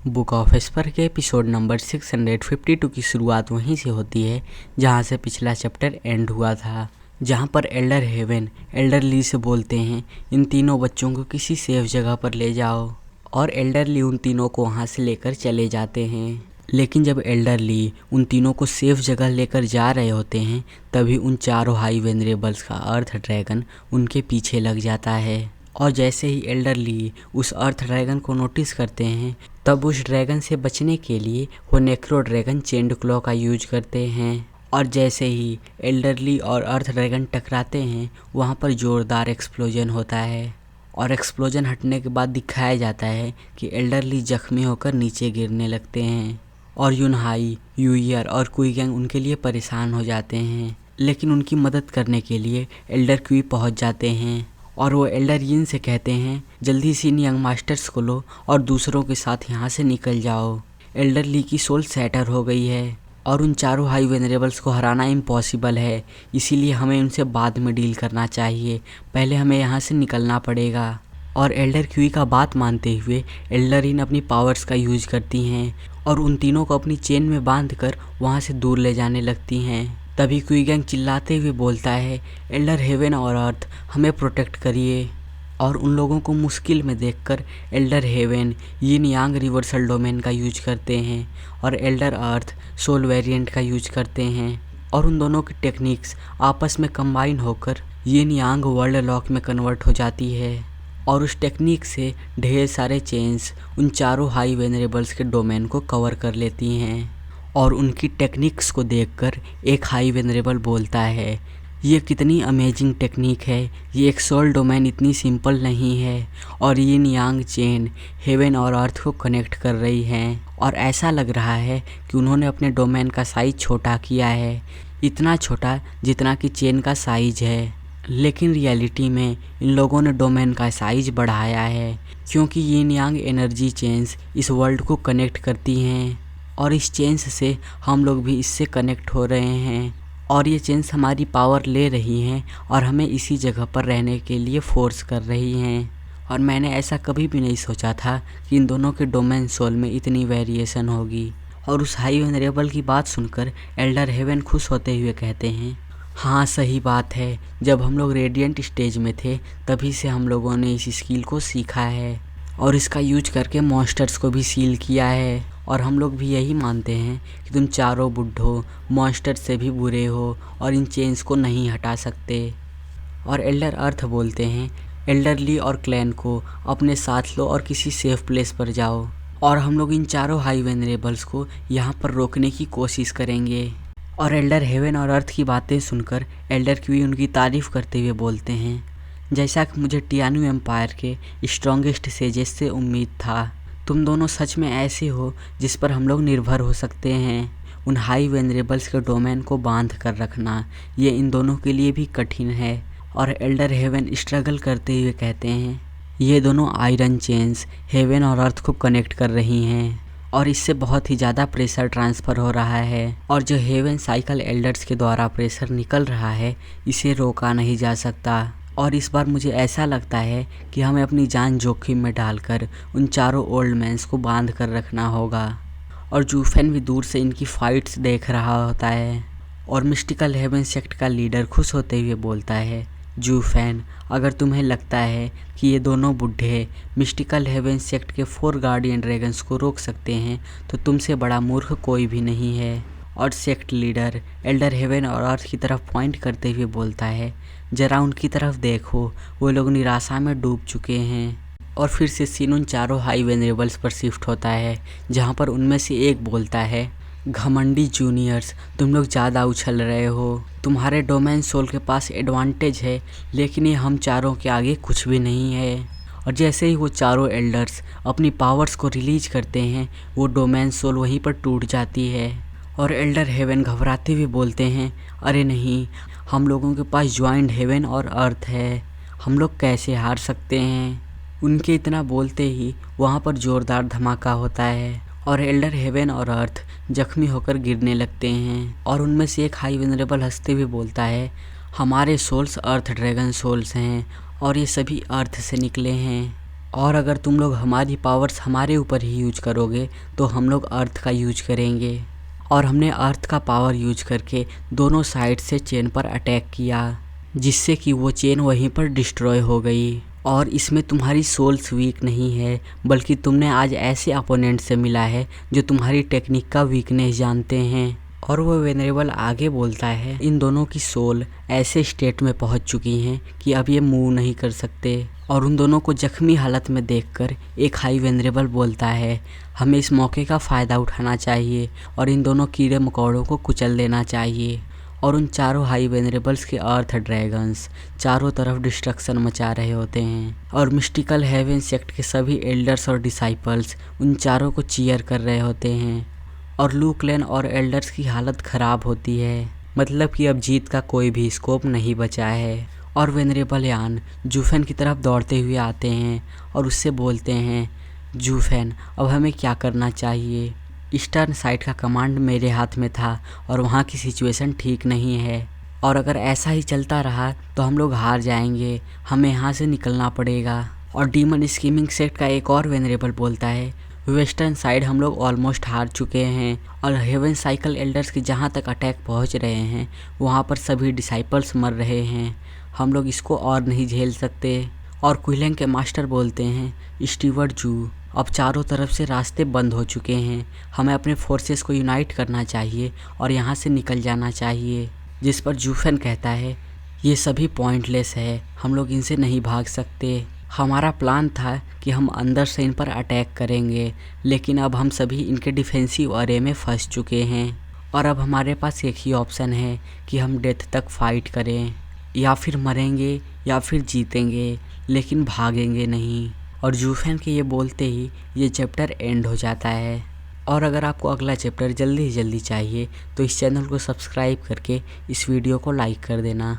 Book of Esper के episode number 652 की शुरुआत वहीं से होती है जहां से पिछला चैप्टर एंड हुआ था, जहां पर एल्डर हेवन एल्डर ली से बोलते हैं इन तीनों बच्चों को किसी सेफ जगह पर ले जाओ, और एल्डर ली उन तीनों को वहां से लेकर चले जाते हैं। लेकिन जब एल्डर ली उन तीनों को सेफ जगह लेकर जा रहे होते हैं तभी उन चारों हाई वेनरेबल्स का अर्थ ड्रैगन उनके पीछे लग जाता है। और जैसे ही एल्डर ली उस अर्थ ड्रैगन को नोटिस करते हैं तब उस ड्रैगन से बचने के लिए वो नेक्रो ड्रैगन चेंड क्लॉ का यूज करते हैं। और जैसे ही एल्डर ली और अर्थ ड्रैगन टकराते हैं वहाँ पर ज़ोरदार एक्सप्लोजन होता है, और एक्सप्लोजन हटने के बाद दिखाया जाता है कि एल्डर ली जख्मी होकर नीचे गिरने लगते हैं और यूनहाई, यूयर और कुईगैंग उनके लिए परेशान हो जाते हैं। लेकिन उनकी मदद करने के लिए एल्डर क्वी पहुंच जाते हैं और वो एल्डर यिन से कहते हैं जल्दी से इन यंग मास्टर्स को लो और दूसरों के साथ यहाँ से निकल जाओ। एल्डर ली की सोल सैटर हो गई है और उन चारों हाई वेनरेबल्स को हराना इम्पॉसिबल है, इसीलिए हमें उनसे बाद में डील करना चाहिए, पहले हमें यहाँ से निकलना पड़ेगा। और एल्डर क्वी का बात मानते हुए एल्डर यिन अपनी पावर्स का यूज करती हैं और उन तीनों को अपनी चेन में बांध कर वहाँ से दूर ले जाने लगती हैं। तभी कुईगैंग चिल्लाते हुए बोलता है एल्डर हेवन और अर्थ हमें प्रोटेक्ट करिए। और उन लोगों को मुश्किल में देखकर एल्डर हेवन यिन यांग रिवर्सल डोमेन का यूज करते हैं और एल्डर अर्थ सोल वेरिएंट का यूज करते हैं, और उन दोनों की टेक्निक्स आपस में कंबाइन होकर यिन यांग वर्ल्ड लॉक में कन्वर्ट हो जाती है। और उस टेक्निक से ढेर सारे चेन्स उन चारों हाई वेनरेबल्स के डोमेन को कवर कर लेती हैं। और उनकी टेक्निक्स को देखकर एक हाई वेनरेबल बोलता है ये कितनी अमेजिंग टेक्निक है, ये एक सोल डोमेन इतनी सिंपल नहीं है, और यिन यांग चेन हेवन और अर्थ को कनेक्ट कर रही हैं, और ऐसा लग रहा है कि उन्होंने अपने डोमेन का साइज छोटा किया है, इतना छोटा जितना कि चेन का साइज है। लेकिन रियलिटी में इन लोगों ने डोमेन का साइज बढ़ाया है, क्योंकि यिन यांग एनर्जी चेन्स इस वर्ल्ड को कनेक्ट करती हैं और इस चेन्स से हम लोग भी इससे कनेक्ट हो रहे हैं, और ये चेन्स हमारी पावर ले रही हैं और हमें इसी जगह पर रहने के लिए फोर्स कर रही हैं। और मैंने ऐसा कभी भी नहीं सोचा था कि इन दोनों के डोमेन सोल में इतनी वेरिएशन होगी। और उस हाई वेनरेबल की बात सुनकर एल्डर हेवन खुश होते हुए कहते हैं हाँ सही बात है, जब हम लोग रेडिएंट स्टेज में थे तभी से हम लोगों ने इस स्किल को सीखा है और इसका यूज करके मॉन्स्टर्स को भी सील किया है, और हम लोग भी यही मानते हैं कि तुम चारों बुड्ढो मॉन्स्टर से भी बुरे हो और इन चेन्स को नहीं हटा सकते। और एल्डर अर्थ बोलते हैं एल्डर ली और क्लैन को अपने साथ लो और किसी सेफ प्लेस पर जाओ, और हम लोग इन चारों हाई वेनरेबल्स को यहाँ पर रोकने की कोशिश करेंगे। और एल्डर हेवन और अर्थ की बातें सुनकर एल्डर क्वी उनकी तारीफ़ करते हुए बोलते हैं जैसा कि मुझे टियानु एम्पायर के स्ट्रॉन्गेस्ट सेजेस से उम्मीद था, तुम दोनों सच में ऐसे हो जिस पर हम लोग निर्भर हो सकते हैं। उन हाई वेनरेबल्स के डोमेन को बांध कर रखना ये इन दोनों के लिए भी कठिन है। और एल्डर हेवन स्ट्रगल करते हुए कहते हैं ये दोनों आयरन चेन्स हेवन और अर्थ को कनेक्ट कर रही हैं और इससे बहुत ही ज़्यादा प्रेशर ट्रांसफ़र हो रहा है, और जो हेवन साइकिल एल्डर्स के द्वारा प्रेशर निकल रहा है इसे रोका नहीं जा सकता। और इस बार मुझे ऐसा लगता है कि हमें अपनी जान जोखिम में डालकर उन चारों ओल्ड मैंस को बांध कर रखना होगा। और जूफेन भी दूर से इनकी फाइट्स देख रहा होता है, और मिस्टिकल हेवन सेक्ट का लीडर खुश होते हुए बोलता है जूफेन अगर तुम्हें लगता है कि ये दोनों बुढ़े मिस्टिकल हेवन सेक्ट के 4 गार्डियन ड्रैगन्स को रोक सकते हैं तो तुमसे बड़ा मूर्ख कोई भी नहीं है। और सेक्ट लीडर एल्डर हेवन और अर्थ की तरफ पॉइंट करते हुए बोलता है जरा उनकी तरफ देखो, वो लोग निराशा में डूब चुके हैं। और फिर से सीन उन चारों हाई वेनरेबल्स पर शिफ्ट होता है, जहाँ पर उनमें से एक बोलता है घमंडी जूनियर्स तुम लोग ज़्यादा उछल रहे हो, तुम्हारे डोमेन सोल के पास एडवांटेज है लेकिन ये हम चारों के आगे कुछ भी नहीं है। और जैसे ही वो चारों एल्डर्स अपनी पावर्स को रिलीज करते हैं वो डोमेन सोल वहीं पर टूट जाती है। और एल्डर हेवन घबराते हुए बोलते हैं अरे नहीं, हम लोगों के पास ज्वाइंट हेवन और अर्थ है, हम लोग कैसे हार सकते हैं। उनके इतना बोलते ही वहाँ पर ज़ोरदार धमाका होता है और एल्डर हेवन और अर्थ जख्मी होकर गिरने लगते हैं। और उनमें से एक हाई वेनरेबल हंसते हुए बोलता है हमारे सोल्स अर्थ ड्रैगन सोल्स हैं और ये सभी अर्थ से निकले हैं। और अगर तुम लोग हमारी पावर्स हमारे ऊपर ही यूज करोगे तो हम लोग अर्थ का यूज करेंगे। और हमने अर्थ का पावर यूज करके दोनों साइड से चेन पर अटैक किया, जिससे कि वो चेन वहीं पर डिस्ट्रॉय हो गई। और इसमें तुम्हारी सोल्स वीक नहीं है, बल्कि तुमने आज ऐसे अपोनेंट से मिला है जो तुम्हारी टेक्निक का वीकनेस जानते हैं। और वो वेनरेबल आगे बोलता है, इन दोनों की सोल ऐसे स्टेट में पहुंच चुकी हैं कि अब ये मूव नहीं कर सकते। और उन दोनों को जख्मी हालत में देखकर एक हाई वेनरेबल बोलता है, हमें इस मौके का फ़ायदा उठाना चाहिए और इन दोनों कीड़े मकोड़ों को कुचल देना चाहिए। और उन चारों हाई वेनरेबल्स के अर्थ ड्रैगन्स चारों तरफ डिस्ट्रक्शन मचा रहे होते हैं। और मिस्टिकल हेवन सेक्ट के सभी एल्डर्स और डिसाइपल्स उन चारों को चीयर कर रहे होते हैं। और लू क्लैन और एल्डर्स की हालत ख़राब होती है, मतलब कि अब जीत का कोई भी स्कोप नहीं बचा है। और वेनरेबल यान जूफेन की तरफ दौड़ते हुए आते हैं और उससे बोलते हैं, जूफेन अब हमें क्या करना चाहिए? ईस्टर्न साइड का कमांड मेरे हाथ में था और वहाँ की सिचुएशन ठीक नहीं है, और अगर ऐसा ही चलता रहा तो हम लोग हार जाएंगे, हमें यहाँ से निकलना पड़ेगा। और डीमन स्कीमिंग सेक्ट का एक और वेनरेबल बोलता है, वेस्टर्न साइड हम लोग ऑलमोस्ट हार चुके हैं और हेवन साइकिल एल्डर्स के जहाँ तक अटैक पहुँच रहे हैं वहाँ पर सभी डिसाइपल्स मर रहे हैं, हम लोग इसको और नहीं झेल सकते। और क्विलेंग के मास्टर बोलते हैं, स्टीवर्ड जू अब चारों तरफ से रास्ते बंद हो चुके हैं, हमें अपने फोर्सेस को यूनाइट करना चाहिए और यहाँ से निकल जाना चाहिए। जिस पर जूफेन कहता है, ये सभी पॉइंटलेस है, हम लोग इनसे नहीं भाग सकते। हमारा प्लान था कि हम अंदर से इन पर अटैक करेंगे, लेकिन अब हम सभी इनके डिफेंसिव एरिया में फंस चुके हैं और अब हमारे पास एक ही ऑप्शन है कि हम डेथ तक फाइट करें, या फिर मरेंगे या फिर जीतेंगे, लेकिन भागेंगे नहीं। और जूफेन के ये बोलते ही ये चैप्टर एंड हो जाता है। और अगर आपको अगला चैप्टर जल्दी से जल्दी चाहिए तो इस चैनल को सब्सक्राइब करके इस वीडियो को लाइक कर देना।